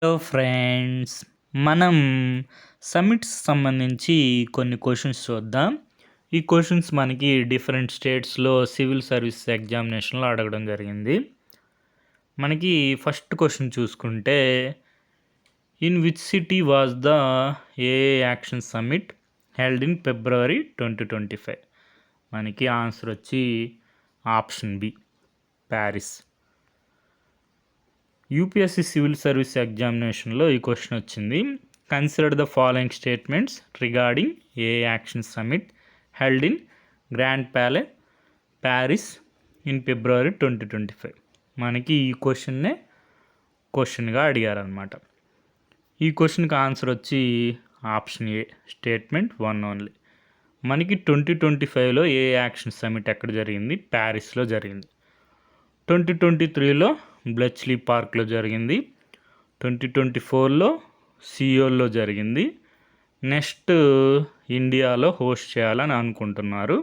Hello friends, మనం summits సంబంధించి కొన్ని క్వశ్చన్స్ చూద్దాం. ఈ క్వశ్చన్స్ మనకి డిఫరెంట్ స్టేట్స్లో సివిల్ సర్వీస్ ఎగ్జామినేషన్లో అడగడం జరిగింది. మనకి ఫస్ట్ క్వశ్చన్ చూసుకుంటే, in which city was the AI action summit held in February 2025? మనకి ఆన్సర్ వచ్చి option B, Paris. UPSC civil service ఎగ్జామినేషన్లో ఈ క్వశ్చన్ వచ్చింది. Consider the following statements regarding a action summit held in Grand Palais Paris in February 2025. మనకి ఈ క్వశ్చన్గా అడిగారనమాట. ఈ క్వశ్చన్కి answer వచ్చి ఆప్షన్ ఏ, స్టేట్మెంట్ 1 ఓన్లీ. మనకి 2025లో ఏ యాక్షన్ సమ్మిట్ ఎక్కడ జరిగింది? ప్యారిస్లో జరిగింది. 2023లో బ్లెచ్లీ పార్క్లో జరిగింది. 2024లో సియోల్లో జరిగింది. నెక్స్ట్ ఇండియాలో హోస్ట్ చేయాలని అనుకుంటున్నారు.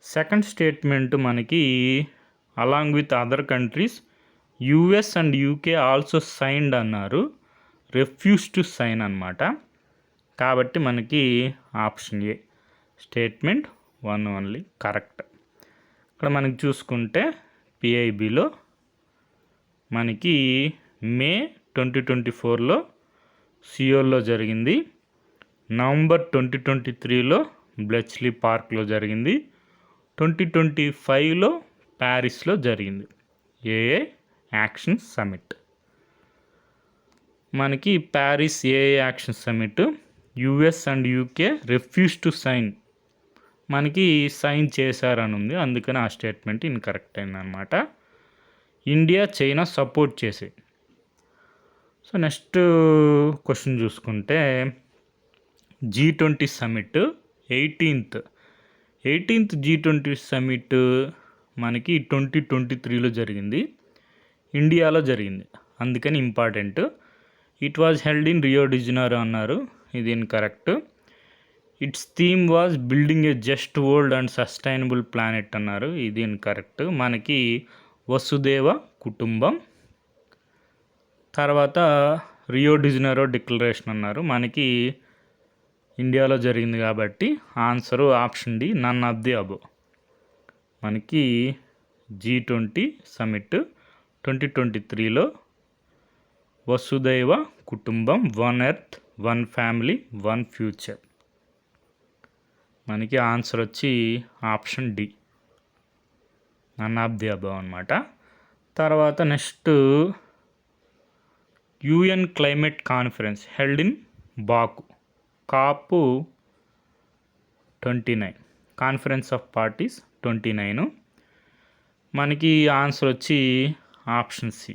సెకండ్ స్టేట్మెంట్ మనకి along with other countries US and UK also signed అన్నారు. రిఫ్యూజ్ టు సైన్ అన్నమాట. కాబట్టి మనకి option A, statement 1 only correct. ఇక్కడ మనకి చూసుకుంటే పిఐబిలో మనకి మే 2024లో సియోల్లో జరిగింది. నవంబర్ 2023లో బ్లెచ్లీ పార్క్లో జరిగింది. 2025లో ప్యారిస్లో జరిగింది ఏఏ యాక్షన్ సమ్మిట్. మనకి Paris AI action summit US and UK refuse to sign, మనకి సైన్ చేశారని ఉంది, అందుకని ఆ స్టేట్మెంట్ ఇన్కరెక్ట్ అయిందనమాట. ఇండియా చైనా సపోర్ట్ చేసి. సో నెక్స్ట్ క్వశ్చన్ చూసుకుంటే, G20 summit 18th G20 summit మనకి 2023లో జరిగింది, ఇండియాలో జరిగింది, అందుకని important. It was held in Rio de Janeiro అన్నారు, ఇది incorrect. It's theme was building A just world and sustainable planet అన్నారు, ఇది ఇన్కరెక్ట్. మనకి వసుదేవ కుటుంబం. తర్వాత రియో డి జనీరో డిక్లరేషన్ అన్నారు, మనకి ఇండియాలో జరిగింది కాబట్టి answer option D, none of the above. మనకి G20 సమ్మిట్ 2023లో వసుదైవ కుటుంబం, 1 ఎర్త్ 1 ఫ్యామిలీ 1 ఫ్యూచర్. మనకి ఆన్సర్ వచ్చి option D, none of the above అనమాట. తర్వాత next UN climate conference held in Baku, COP 29, conference of parties 29. మనకి ఆన్సర్ వచ్చి ఆప్షన్ సి.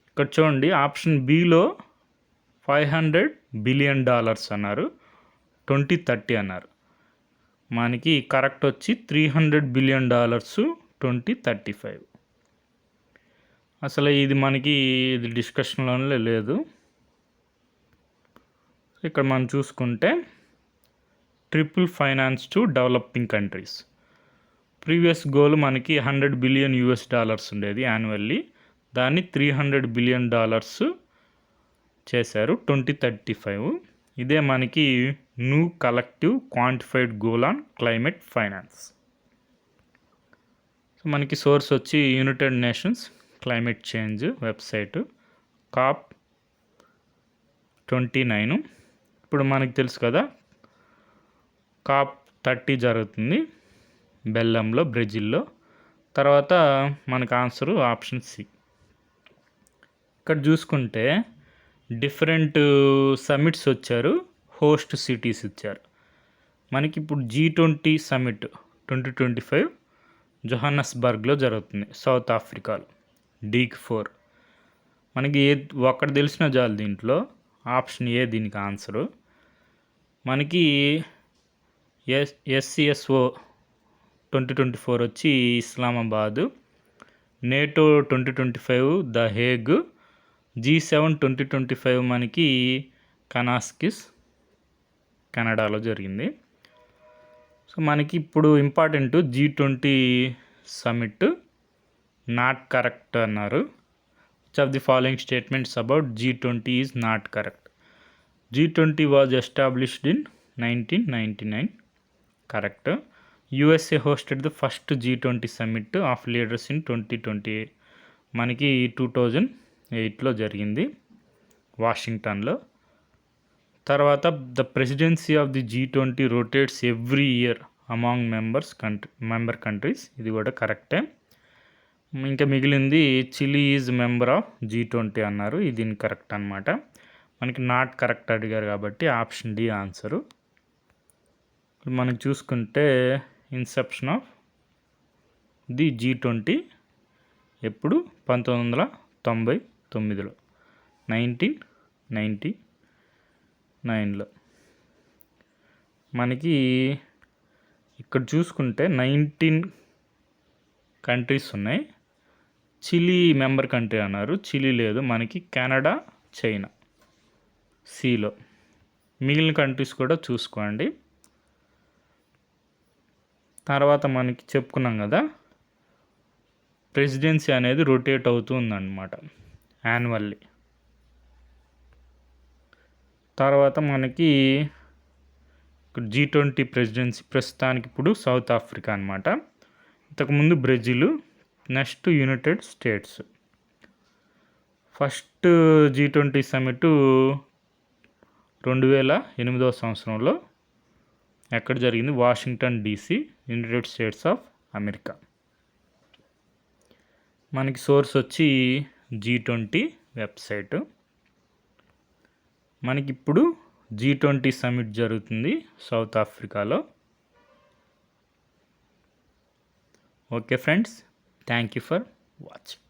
ఇక్కడ చూడండి, ఆప్షన్ బిలో $500 బిలియన్ అన్నారు, 2030 అన్నారు. మనకి కరెక్ట్ వచ్చి $300 బిలియన్ 2035. అసలు ఇది మనకి ఇది డిస్కషన్లోనే లేదు. ఇక్కడ మనం చూసుకుంటే triple finance to developing countries, previous goal మనకి $100 బిలియన్ ఉండేది యాన్యువల్లీ, దాన్ని $300 బిలియన్ చేశారు 2035. ఇదే మనకి new collective quantified goal on climate finance. So మనకి సోర్స్ వచ్చి United nations climate change website, COP 29. ఇప్పుడు మనకి తెలుసు కదా, COP 30 జరుగుతుంది బెల్లంలో, బ్రెజిల్లో. తర్వాత మనకు ఆన్సరు ఆప్షన్ సి. ఇక్కడ చూసుకుంటే డిఫరెంట్ సమ్మిట్స్ వచ్చారు, హోస్ట్ సిటీస్ ఇచ్చారు. మనకి ఇప్పుడు G20 సమ్మిట్ 2025 జోహానస్బర్గ్లో జరుగుతుంది, సౌత్ ఆఫ్రికాలో, డీక్ 4. మనకి ఒక్కటి తెలిసిన చాలు దీంట్లో, ఆప్షన్ ఏ దీనికి ఆన్సరు. మనకి SCSO 2024 వచ్చి ఇస్లామాబాదు, నేటో 2025 ద హేగ్, G7 2025 మనకి కనాస్కిస్ కెనడాలో జరిగింది. సో మనకి ఇప్పుడు important G20 summit not correct అన్నారు, Which of the following statements about G20 is not correct? G20 was established in 1999. Correct. USA hosted the first G20 summit of leaders in 2020. మనకి 2008లో జరిగింది వాషింగ్టన్లో. తర్వాత the presidency of the G20 rotates every year among member countries. ఇది కూడా కరెక్టే. ఇంకా మిగిలింది Chile is member of G20 అన్నారు. ఇది కరెక్ట్ అనమాట. మనకి నాట్ కరెక్ట్ అడిగారు కాబట్టి ఆప్షన్ డి ఆన్సరు. మనం చూసుకుంటే ఇన్సెప్షన్ ఆఫ్ ది G20 ఎప్పుడు 1999లో 1999లో. మనకి ఇక్కడ చూసుకుంటే 19 కంట్రీస్ ఉన్నాయి. చిలీ మెంబర్ కంట్రీ అన్నారు, చిలీ లేదు. మనకి కెనడా, చైనా సిలో. మిగిలిన కంట్రీస్ కూడా చూసుకోండి. తర్వాత మనకి చెప్పుకున్నాం కదా, ప్రెసిడెన్సీ అనేది రొటేట్ అవుతుందన్నమాట యాన్యువల్లీ. తర్వాత మనకి G20 ప్రెసిడెన్సీ ప్రస్తుతానికి ఇప్పుడు సౌత్ ఆఫ్రికా అనమాట. ఇంతకుముందు Brazil, next United states. First G20 summit 2008 సంవత్సరంలో ఎక్కడ జరిగింది? Washington DC, United states of America. మనకి సోర్స్ వచ్చి G20 వెబ్సైట్. మనకి ఇప్పుడు G20 సమిట్ జరుగుతుంది సౌత్ ఆఫ్రికాలో. Okay friends, thank you for watching.